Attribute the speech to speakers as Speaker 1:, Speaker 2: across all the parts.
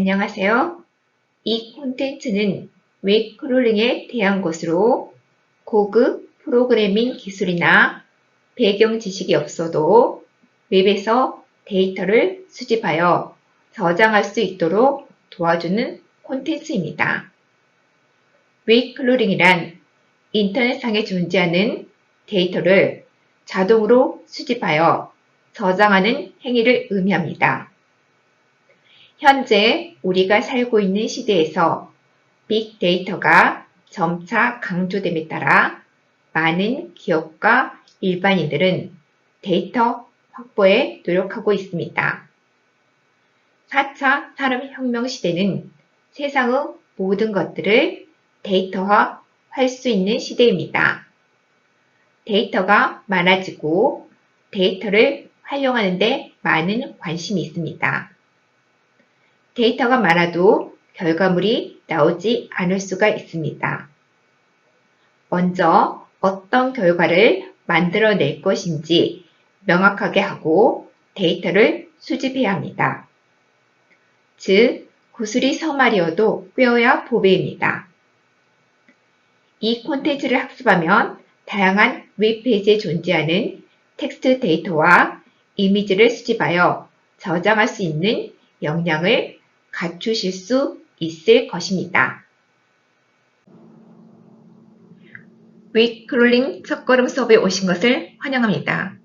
Speaker 1: 안녕하세요. 이 콘텐츠는 웹 크롤링에 대한 것으로 고급 프로그래밍 기술이나 배경 지식이 없어도 웹에서 데이터를 수집하여 저장할 수 있도록 도와주는 콘텐츠입니다. 웹 크롤링이란 인터넷상에 존재하는 데이터를 자동으로 수집하여 저장하는 행위를 의미합니다. 현재 우리가 살고 있는 시대에서 빅데이터가 점차 강조됨에 따라 많은 기업과 일반인들은 데이터 확보에 노력하고 있습니다. 4차 산업혁명 시대는 세상의 모든 것들을 데이터화할 수 있는 시대입니다. 데이터가 많아지고 데이터를 활용하는 데 많은 관심이 있습니다. 데이터가 많아도 결과물이 나오지 않을 수가 있습니다. 먼저 어떤 결과를 만들어낼 것인지 명확하게 하고 데이터를 수집해야 합니다. 즉, 구슬이 서말이어도 꿰어야 보배입니다. 이 콘텐츠를 학습하면 다양한 웹페이지에 존재하는 텍스트 데이터와 이미지를 수집하여 저장할 수 있는 역량을 갖추실 수 있을 것입니다. 웹 크롤링 첫걸음 수업에 오신 것을 환영합니다.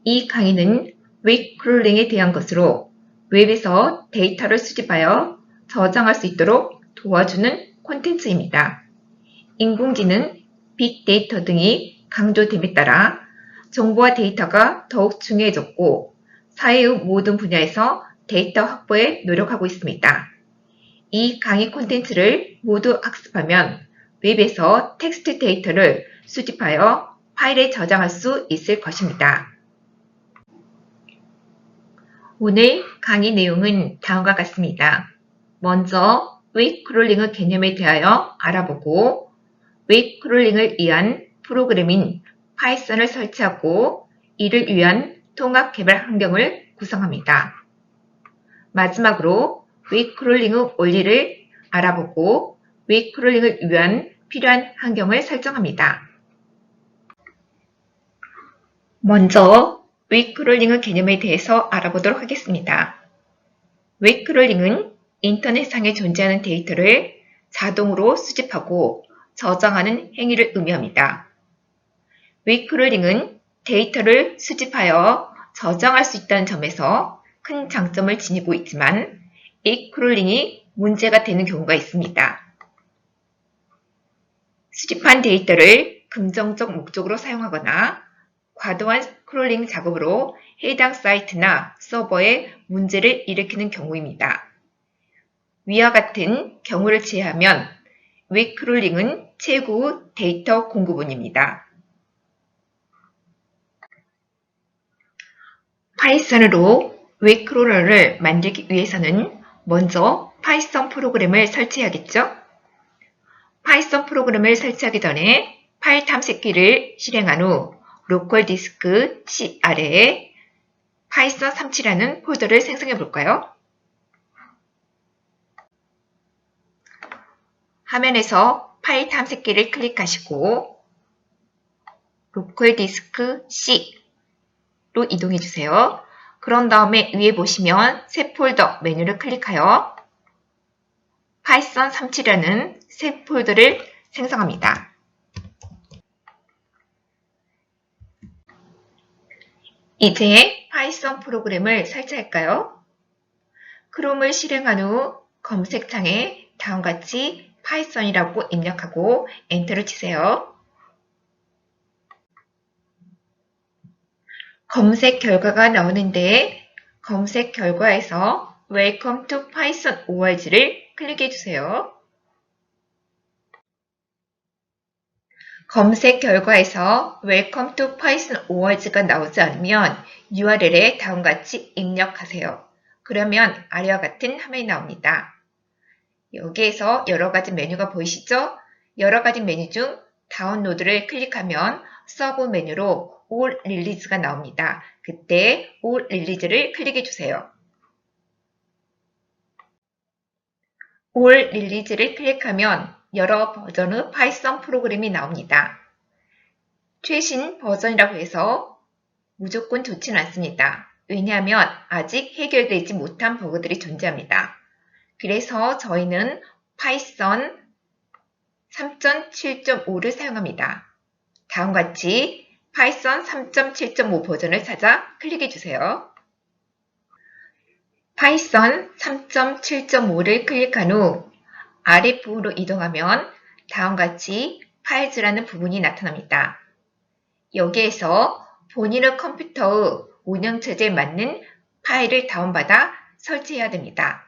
Speaker 1: 이 강의는 웹 크롤링에 대한 것으로 웹에서 데이터를 수집하여 저장할 수 있도록 도와주는 콘텐츠입니다. 인공지능, 빅데이터 등이 강조됨에 따라 정보와 데이터가 더욱 중요해졌고 사회의 모든 분야에서 데이터 확보에 노력하고 있습니다. 이 강의 콘텐츠를 모두 학습하면 웹에서 텍스트 데이터를 수집하여 파일에 저장할 수 있을 것입니다. 오늘 강의 내용은 다음과 같습니다. 먼저 웹 크롤링의 개념에 대하여 알아보고 웹 크롤링을 위한 프로그램인 파이썬을 설치하고 이를 위한 통합 개발 환경을 구성합니다. 마지막으로 웹 크롤링의 원리를 알아보고 웹 크롤링을 위한 필요한 환경을 설정합니다. 먼저 웹 크롤링의 개념에 대해서 알아보도록 하겠습니다. 웹 크롤링은 인터넷상에 존재하는 데이터를 자동으로 수집하고 저장하는 행위를 의미합니다. 웹 크롤링은 데이터를 수집하여 저장할 수 있다는 점에서 큰 장점을 지니고 있지만 이 크롤링이 문제가 되는 경우가 있습니다. 수집한 데이터를 긍정적 목적으로 사용하거나 과도한 크롤링 작업으로 해당 사이트나 서버에 문제를 일으키는 경우입니다. 위와 같은 경우를 제외하면 웹 크롤링은 최고의 데이터 공급원입니다. 파이썬으로 웹 크롤러를 만들기 위해서는 먼저 파이썬 프로그램을 설치해야겠죠? 파이썬 프로그램을 설치하기 전에 파일 탐색기를 실행한 후 로컬 디스크 C 아래에 파이썬 37이라는 폴더를 생성해 볼까요? 화면에서 파일 탐색기를 클릭하시고 로컬 디스크 C로 이동해 주세요. 그런 다음에 위에 보시면 새 폴더 메뉴를 클릭하여 파이썬 37이라는 새 폴더를 생성합니다. 이제 파이썬 프로그램을 설치할까요? 크롬을 실행한 후 검색창에 다음과 같이 파이썬이라고 입력하고 엔터를 치세요. 검색 결과가 나오는데 검색 결과에서 Welcome to Python org를 클릭해 주세요. 검색 결과에서 Welcome to Python org가 나오지 않으면 URL에 다음과 같이 입력하세요. 그러면 아래와 같은 화면이 나옵니다. 여기에서 여러 가지 메뉴가 보이시죠? 여러 가지 메뉴 중 다운로드를 클릭하면 서브 메뉴로 All Release가 나옵니다. 그때 All Release를 클릭해 주세요. All Release를 클릭하면 여러 버전의 파이썬 프로그램이 나옵니다. 최신 버전이라고 해서 무조건 좋지는 않습니다. 왜냐하면 아직 해결되지 못한 버그들이 존재합니다. 그래서 저희는 파이썬 3.7.5를 사용합니다. 다음과 같이 파이썬 3.7.5 버전을 찾아 클릭해주세요. 파이썬 3.7.5를 클릭한 후 아랫부분으로 이동하면 다음과 같이 파일즈라는 부분이 나타납니다. 여기에서 본인의 컴퓨터의 운영체제에 맞는 파일을 다운받아 설치해야 됩니다.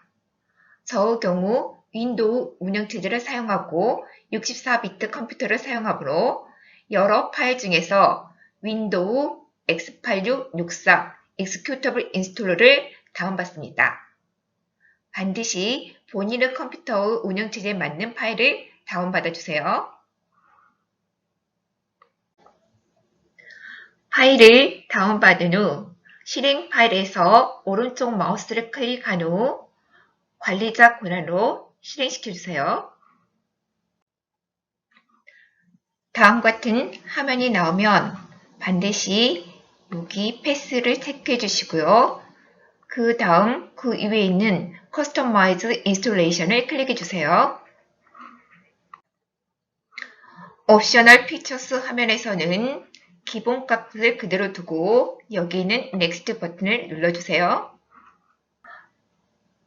Speaker 1: 저의 경우 윈도우 운영체제를 사용하고 64비트 컴퓨터를 사용하므로 여러 파일 중에서 윈도우 X8664 executable installer를 다운받습니다. 반드시 본인의 컴퓨터의 운영체제에 맞는 파일을 다운받아 주세요. 파일을 다운받은 후 실행 파일에서 오른쪽 마우스를 클릭한 후 관리자 권한으로 실행시켜 주세요. 다음 같은 화면이 나오면 반드시 여기 패스를 체크해 주시고요. 그 다음 그 위에 있는 Customize Installation을 클릭해 주세요. 옵셔널 피처스 화면에서는 기본 값을 그대로 두고 여기 있는 Next 버튼을 눌러주세요.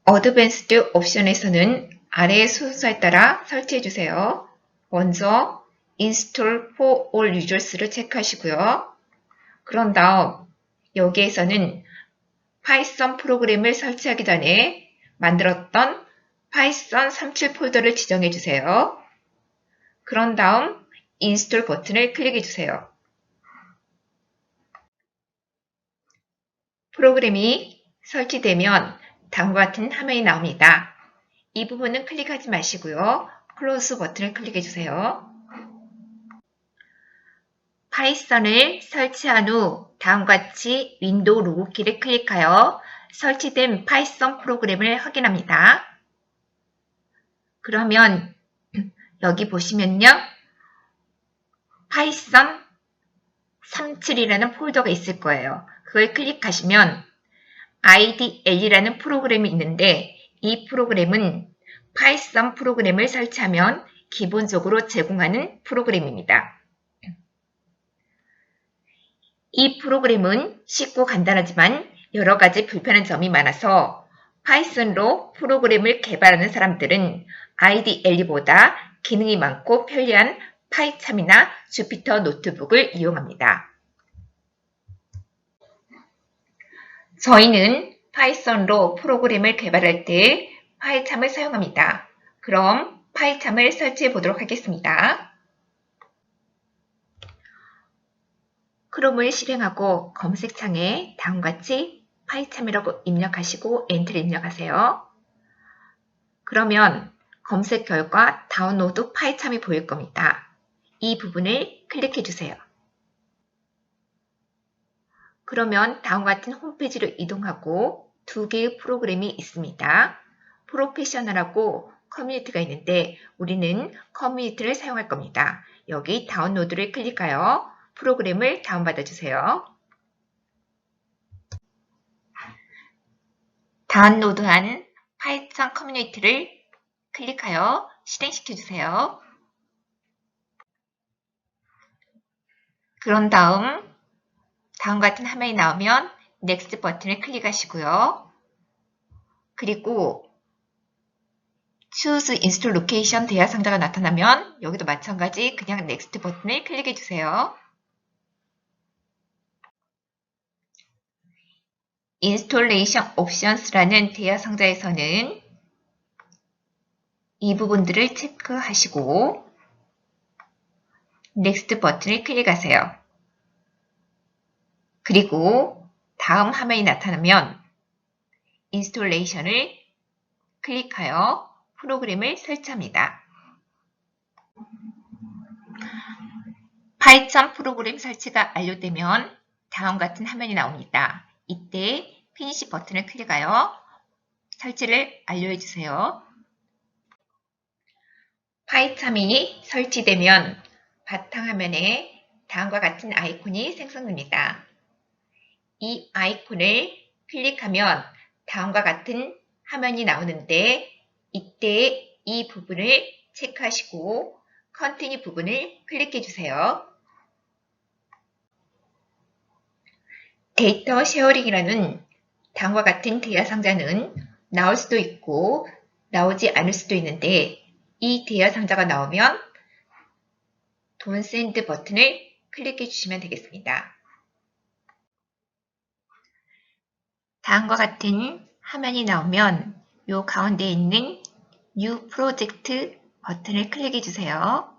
Speaker 1: 어드밴스드 옵션에서는 아래의 순서에 따라 설치해주세요. 먼저 Install for all users를 체크하시고요. 그런 다음 여기에서는 파이썬 프로그램을 설치하기 전에 만들었던 파이썬 37 폴더를 지정해주세요. 그런 다음 인스톨 버튼을 클릭해주세요. 프로그램이 설치되면 다음과 같은 화면이 나옵니다. 이 부분은 클릭하지 마시고요. 클로즈 버튼을 클릭해주세요. 파이썬을 설치한 후 다음과 같이 윈도우 로그키를 클릭하여 설치된 파이썬 프로그램을 확인합니다. 그러면 여기 보시면요. 파이썬 37이라는 폴더가 있을 거예요. 그걸 클릭하시면 IDL이라는 프로그램이 있는데 이 프로그램은 파이썬 프로그램을 설치하면 기본적으로 제공하는 프로그램입니다. 이 프로그램은 쉽고 간단하지만 여러 가지 불편한 점이 많아서 파이썬으로 프로그램을 개발하는 사람들은 IDL보다 기능이 많고 편리한 파이참이나 주피터 노트북을 이용합니다. 저희는 파이썬으로 프로그램을 개발할 때 파이참을 사용합니다. 그럼 파이참을 설치해 보도록 하겠습니다. 크롬을 실행하고 검색창에 다음과 같이 파이참이라고 입력하시고 엔터를 입력하세요. 그러면 검색 결과 다운로드 파이참이 보일 겁니다. 이 부분을 클릭해 주세요. 그러면 다음과 같은 홈페이지로 이동하고 두 개의 프로그램이 있습니다. 프로페셔널하고 커뮤니티가 있는데 우리는 커뮤니티를 사용할 겁니다. 여기 다운로드를 클릭하여 프로그램을 다운받아 주세요. 다운로드한 파이썬 커뮤니티를 클릭하여 실행시켜 주세요. 그런 다음 다음과 같은 화면이 나오면 Next 버튼을 클릭하시고요. 그리고 Choose Install Location 대화 상자가 나타나면 여기도 마찬가지 그냥 Next 버튼을 클릭해 주세요. Installation Options라는 대화 상자에서는 이 부분들을 체크하시고 Next 버튼을 클릭하세요. 그리고 다음 화면이 나타나면 인스톨레이션을 클릭하여 프로그램을 설치합니다. 파이썬 프로그램 설치가 완료되면 다음과 같은 화면이 나옵니다. 이때 피니시 버튼을 클릭하여 설치를 완료해 주세요. 파이참이 설치되면 바탕화면에 다음과 같은 아이콘이 생성됩니다. 이 아이콘을 클릭하면 다음과 같은 화면이 나오는데 이때 이 부분을 체크하시고 컨티뉴 부분을 클릭해 주세요. 데이터 쉐어링이라는 다음과 같은 대화 상자는 나올 수도 있고 나오지 않을 수도 있는데 이 대화 상자가 나오면 돈 샌드 버튼을 클릭해 주시면 되겠습니다. 다음과 같은 화면이 나오면 이 가운데 있는 New Project 버튼을 클릭해 주세요.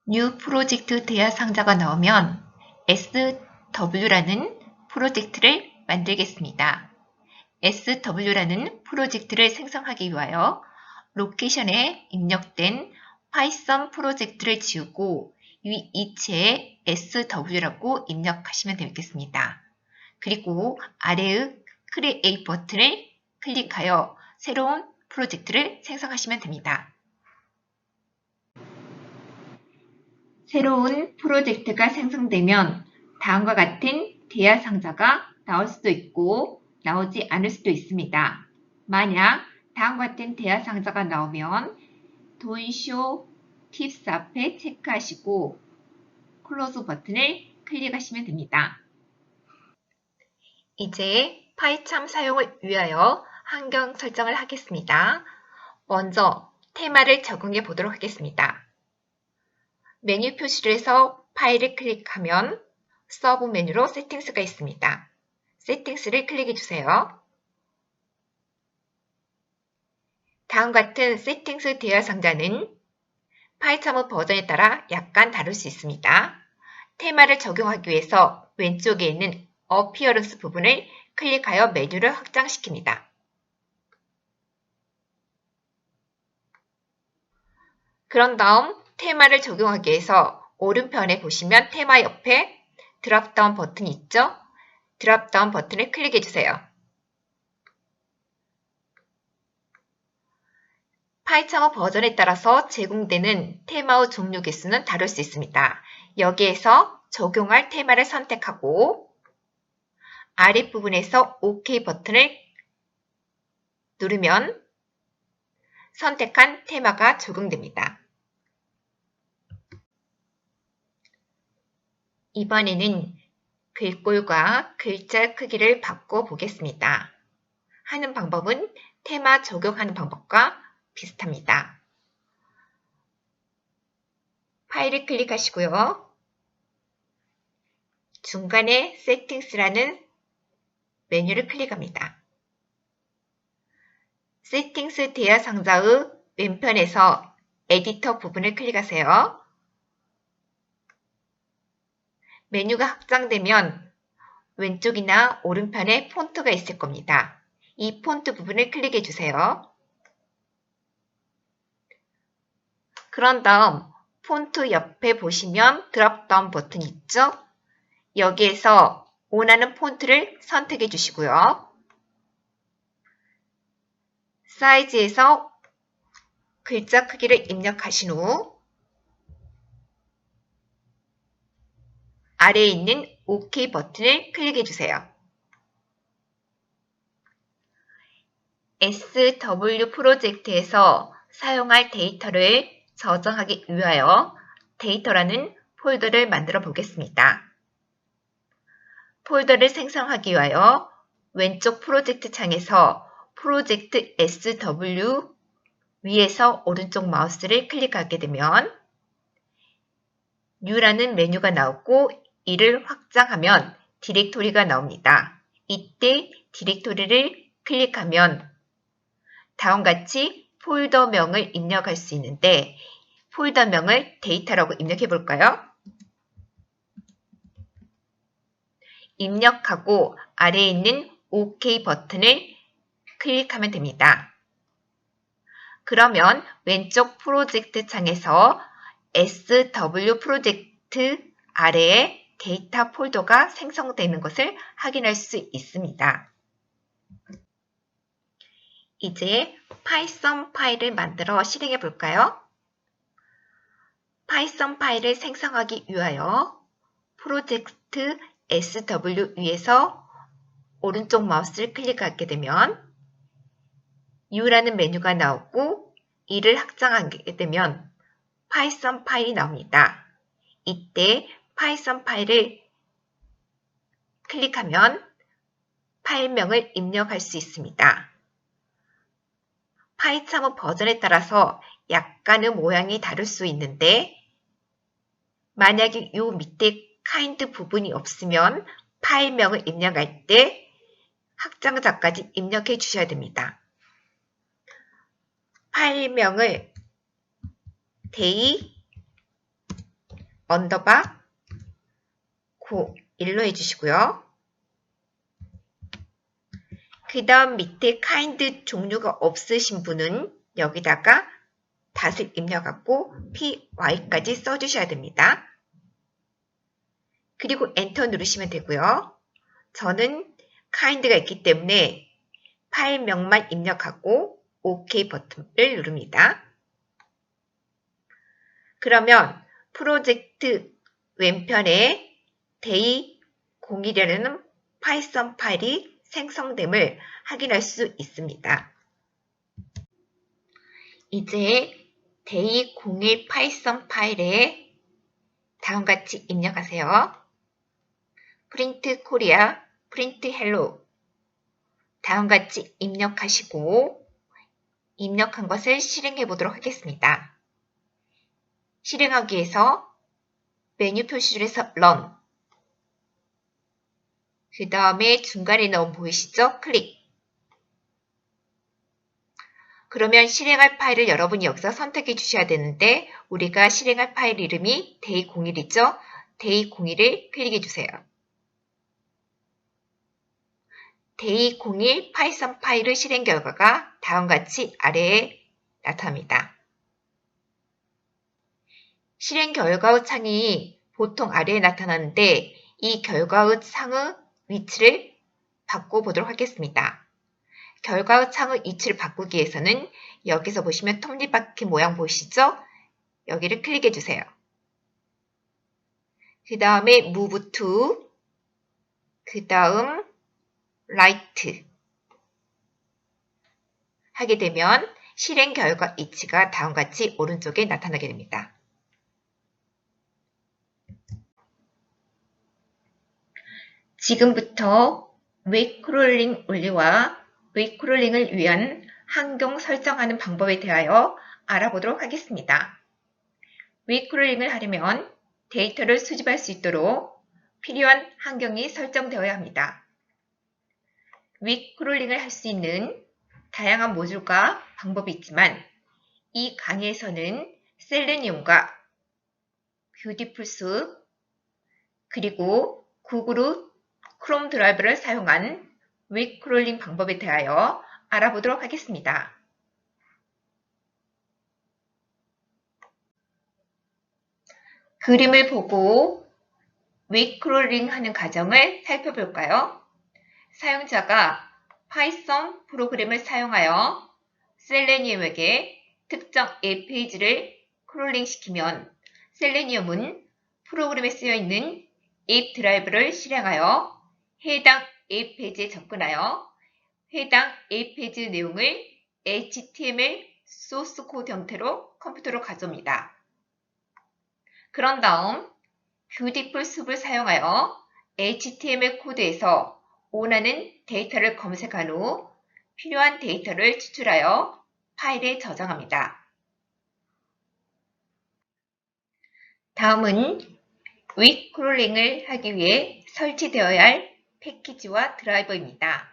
Speaker 1: New Project 대화 상자가 나오면 SW라는 프로젝트를 만들겠습니다. SW라는 프로젝트를 생성하기 위하여 로케이션에 입력된 파이썬 프로젝트를 지우고 이 이체에 SW라고 입력하시면 되겠습니다. 그리고 아래의 Create 버튼을 클릭하여 새로운 프로젝트를 생성하시면 됩니다. 새로운 프로젝트가 생성되면 다음과 같은 대화 상자가 나올 수도 있고 나오지 않을 수도 있습니다. 만약 다음과 같은 대화 상자가 나오면 Don't Show Tips 앞에 체크하시고 클로즈 버튼을 클릭하시면 됩니다. 이제 파이참 사용을 위하여 환경 설정을 하겠습니다. 먼저 테마를 적용해 보도록 하겠습니다. 메뉴 표시에서 파일을 클릭하면 서브 메뉴로 세팅스가 있습니다. 세팅스를 클릭해 주세요. 다음 같은 세팅스 대화 상자는 파이참의 버전에 따라 약간 다를 수 있습니다. 테마를 적용하기 위해서 왼쪽에 있는 어피어런스 부분을 클릭하여 메뉴를 확장시킵니다. 그런 다음 테마를 적용하기 위해서 오른편에 보시면 테마 옆에 드랍다운 버튼이 있죠? 드랍다운 버튼을 클릭해 주세요. 파이참의 버전에 따라서 제공되는 테마의 종류 개수는 다를 수 있습니다. 여기에서 적용할 테마를 선택하고 아랫부분에서 OK 버튼을 누르면 선택한 테마가 적용됩니다. 이번에는 글꼴과 글자 크기를 바꿔보겠습니다. 하는 방법은 테마 적용하는 방법과 비슷합니다. 파일을 클릭하시고요. 중간에 세팅스라는 메뉴를 클릭합니다. 세팅스 대화 상자의 왼편에서 에디터 부분을 클릭하세요. 메뉴가 확장되면 왼쪽이나 오른편에 폰트가 있을 겁니다. 이 폰트 부분을 클릭해 주세요. 그런 다음 폰트 옆에 보시면 드롭다운 버튼이 있죠? 여기에서 원하는 폰트를 선택해 주시고요. 사이즈에서 글자 크기를 입력하신 후 아래에 있는 OK 버튼을 클릭해 주세요. SW 프로젝트에서 사용할 데이터를 저장하기 위하여 데이터라는 폴더를 만들어 보겠습니다. 폴더를 생성하기 위하여 왼쪽 프로젝트 창에서 프로젝트 SW 위에서 오른쪽 마우스를 클릭하게 되면 New라는 메뉴가 나오고 이를 확장하면 디렉토리가 나옵니다. 이때 디렉토리를 클릭하면 다음같이 폴더명을 입력할 수 있는데 폴더명을 데이터라고 입력해 볼까요? 입력하고 아래에 있는 OK 버튼을 클릭하면 됩니다. 그러면 왼쪽 프로젝트 창에서 SW 프로젝트 아래에 데이터 폴더가 생성되는 것을 확인할 수 있습니다. 이제 파이썬 파일을 만들어 실행해 볼까요? 파이썬 파일을 생성하기 위하여 프로젝트 SW 위에서 오른쪽 마우스를 클릭하게 되면 U라는 메뉴가 나오고 이를 확장하게 되면 파이썬 파일이 나옵니다. 이때 파이썬 파일을 클릭하면 파일명을 입력할 수 있습니다. 파이참은 버전에 따라서 약간의 모양이 다를 수 있는데 만약에 이 밑에 kind 부분이 없으면 파일명을 입력할 때 확장자까지 입력해 주셔야 됩니다. 파일명을 day _1로 해주시고요. 그 다음 밑에 kind 종류가 없으신 분은 여기다가 닷을 입력하고 py까지 써주셔야 됩니다. 그리고 엔터 누르시면 되고요. 저는 kind가 있기 때문에 파일명만 입력하고 OK 버튼을 누릅니다. 그러면 프로젝트 왼편에 day 01이라는 파이썬 파일이 생성됨을 확인할 수 있습니다. 이제 day 01 파이썬 파일에 다음같이 입력하세요. print korea, print hello 다음같이 입력하시고 입력한 것을 실행해 보도록 하겠습니다. 실행하기 위해서 메뉴 표시줄에서 run 그 다음에 중간에 나온 보이시죠? 클릭. 그러면 실행할 파일을 여러분이 여기서 선택해 주셔야 되는데 우리가 실행할 파일 이름이 day01이죠? day01을 클릭해 주세요. day01 파이썬 파일의 실행 결과가 다음같이 아래에 나타납니다. 실행 결과의 창이 보통 아래에 나타나는데 이 결과의 창의 위치를 바꿔보도록 하겠습니다. 결과의 창의 위치를 바꾸기 위해서는 여기서 보시면 톱니바퀴 모양 보이시죠? 여기를 클릭해 주세요. 그 다음에 move to 그 다음 right 하게 되면 실행 결과 위치가 다음같이 오른쪽에 나타나게 됩니다. 지금부터 웹크롤링 원리와 웹크롤링을 위한 환경 설정하는 방법에 대하여 알아보도록 하겠습니다. 웹크롤링을 하려면 데이터를 수집할 수 있도록 필요한 환경이 설정되어야 합니다. 웹크롤링을 할 수 있는 다양한 모듈과 방법이 있지만 이 강의에서는 셀레니움과 뷰티풀숲 그리고 구글의 크롬 드라이브를 사용한 웹크롤링 방법에 대하여 알아보도록 하겠습니다. 그림을 보고 웹크롤링 하는 과정을 살펴볼까요? 사용자가 파이썬 프로그램을 사용하여 셀레니움에게 특정 웹페이지를 크롤링 시키면 셀레니움은 프로그램에 쓰여있는 앱 드라이브를 실행하여 해당 웹페이지에 접근하여 해당 웹페이지 내용을 HTML 소스 코드 형태로 컴퓨터로 가져옵니다. 그런 다음 뷰티풀 숲을 사용하여 HTML 코드에서 원하는 데이터를 검색한 후 필요한 데이터를 추출하여 파일에 저장합니다. 다음은 웹크롤링을 하기 위해 설치되어야 할 패키지와 드라이버입니다.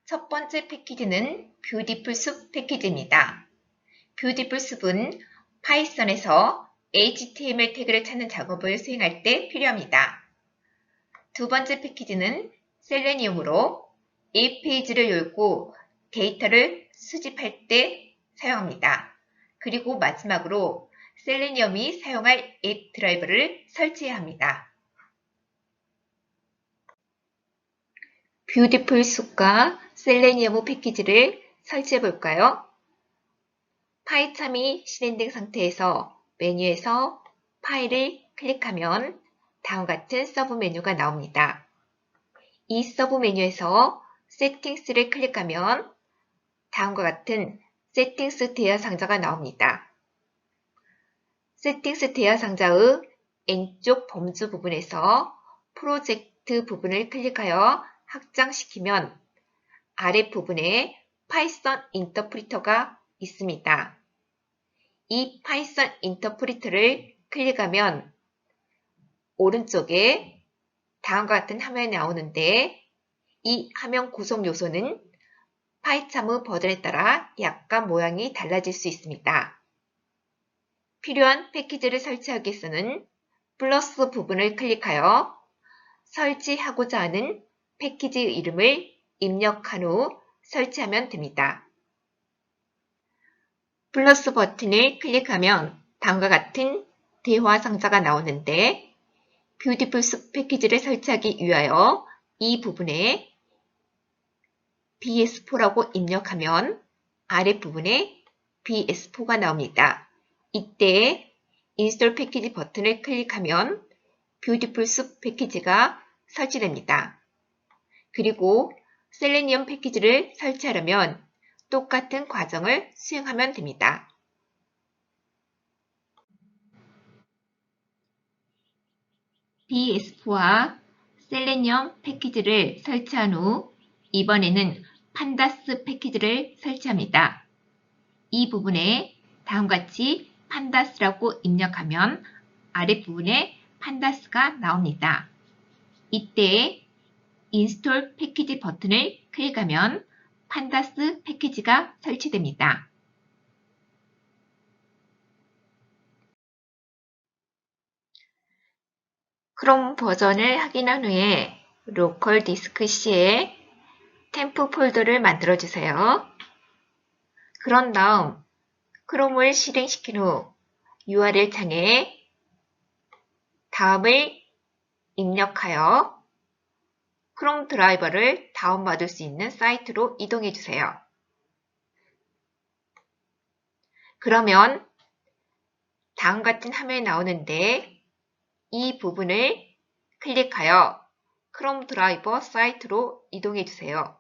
Speaker 1: 첫 번째 패키지는 뷰티풀 숲 패키지입니다. 뷰티풀 숲은 파이썬에서 HTML 태그를 찾는 작업을 수행할 때 필요합니다. 두 번째 패키지는 셀레니움으로 웹페이지를 열고 데이터를 수집할 때 사용합니다. 그리고 마지막으로 셀레니움이 사용할 앱 드라이버를 설치해야 합니다. 뷰티풀 숲과 셀레니움 패키지를 설치해 볼까요? 파이참이 실행된 상태에서 메뉴에서 파일을 클릭하면 다음과 같은 서브 메뉴가 나옵니다. 이 서브 메뉴에서 세팅스를 클릭하면 다음과 같은 세팅스 대화 상자가 나옵니다. 세팅스 대화 상자의 왼쪽 범주 부분에서 프로젝트 부분을 클릭하여 확장시키면 아랫부분에 파이썬 인터프리터가 있습니다. 이 파이썬 인터프리터를 클릭하면 오른쪽에 다음과 같은 화면이 나오는데 이 화면 구성 요소는 파이참의 버전에 따라 약간 모양이 달라질 수 있습니다. 필요한 패키지를 설치하기 위해서는 플러스 부분을 클릭하여 설치하고자 하는 패키지 이름을 입력한 후 설치하면 됩니다. 플러스 버튼을 클릭하면 다음과 같은 대화 상자가 나오는데 뷰티풀 숲 패키지를 설치하기 위하여 이 부분에 bs4라고 입력하면 아랫부분에 bs4가 나옵니다. 이때 인스톨 패키지 버튼을 클릭하면 뷰티풀 숲 패키지가 설치됩니다. 그리고 셀레니엄 패키지를 설치하려면 똑같은 과정을 수행하면 됩니다. bs4와 셀레니엄 패키지를 설치한 후 이번에는 판다스 패키지를 설치합니다. 이 부분에 다음과 같이 판다스라고 입력하면 아랫부분에 판다스가 나옵니다. 이때 인스톨 패키지 버튼을 클릭하면 판다스 패키지가 설치됩니다. 크롬 버전을 확인한 후에 로컬 디스크 C에 템프 폴더를 만들어 주세요. 그런 다음 크롬을 실행시킨 후 URL 창에 다음을 입력하여 크롬 드라이버를 다운받을 수 있는 사이트로 이동해 주세요. 그러면 다음 같은 화면이 나오는데 이 부분을 클릭하여 크롬 드라이버 사이트로 이동해 주세요.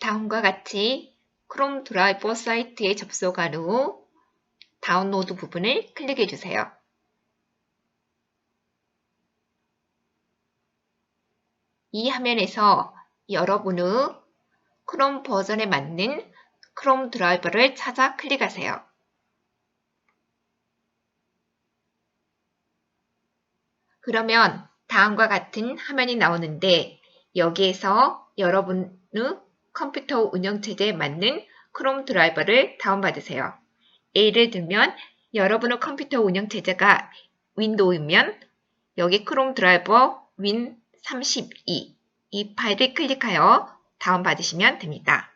Speaker 1: 다음과 같이 크롬 드라이버 사이트에 접속한 후 다운로드 부분을 클릭해 주세요. 이 화면에서 여러분의 크롬 버전에 맞는 크롬 드라이버를 찾아 클릭하세요. 그러면 다음과 같은 화면이 나오는데 여기에서 여러분의 컴퓨터 운영체제에 맞는 크롬 드라이버를 다운받으세요. 예를 들면 여러분의 컴퓨터 운영체제가 윈도우이면 여기 크롬 드라이버 win32 이 파일을 클릭하여 다운받으시면 됩니다.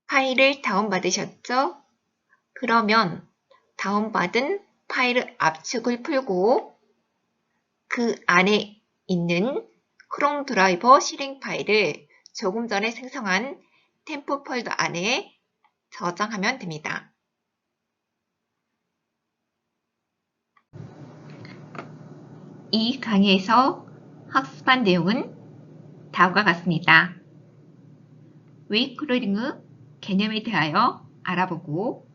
Speaker 1: 파일을 다운받으셨죠? 그러면 다운받은 파일의 압축을 풀고 그 안에 있는 크롬 드라이버 실행 파일을 조금 전에 생성한 템프 폴더 안에 저장하면 됩니다. 이 강의에서 학습한 내용은 다음과 같습니다. 웨이 크롤링의 개념에 대하여 알아보고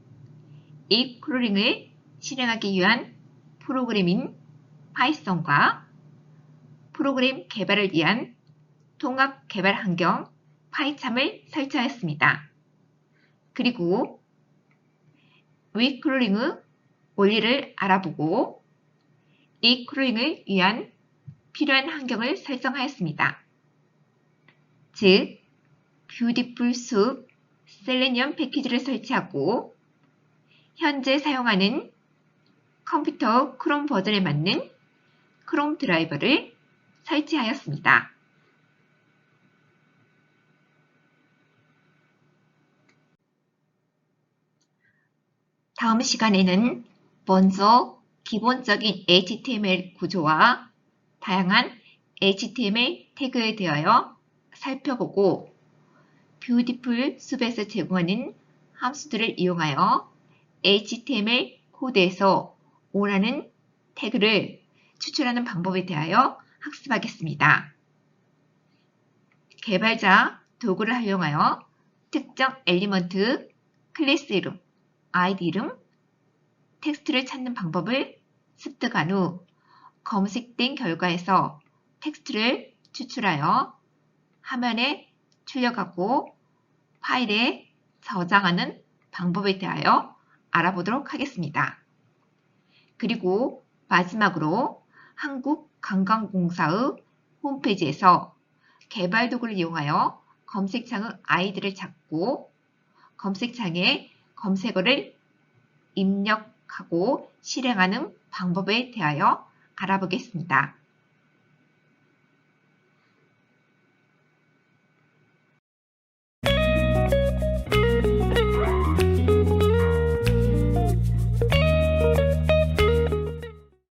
Speaker 1: 이 크롤링을 실행하기 위한 프로그램인 파이썬과 프로그램 개발을 위한 통합 개발 환경 파이참을 설치하였습니다. 그리고 웨이 크롤링의 원리를 알아보고 이 크롤링을 위한 필요한 환경을 설정하였습니다. 즉, 뷰티풀 숲 셀레니엄 패키지를 설치하고 현재 사용하는 컴퓨터 크롬 버전에 맞는 크롬 드라이버를 설치하였습니다. 다음 시간에는 먼저 기본적인 HTML 구조와 다양한 HTML 태그에 대하여 살펴보고 뷰티풀 숲에서 제공하는 함수들을 이용하여 HTML 코드에서 원하는 태그를 추출하는 방법에 대하여 학습하겠습니다. 개발자 도구를 활용하여 특정 엘리먼트, 클래스 이름, 아이디 이름, 텍스트를 찾는 방법을 습득한 후 검색된 결과에서 텍스트를 추출하여 화면에 출력하고 파일에 저장하는 방법에 대하여 알아보도록 하겠습니다. 그리고 마지막으로 한국관광공사의 홈페이지에서 개발 도구를 이용하여 검색창의 아이디를 찾고 검색창에 검색어를 입력하고 실행하는 방법에 대하여 알아보겠습니다.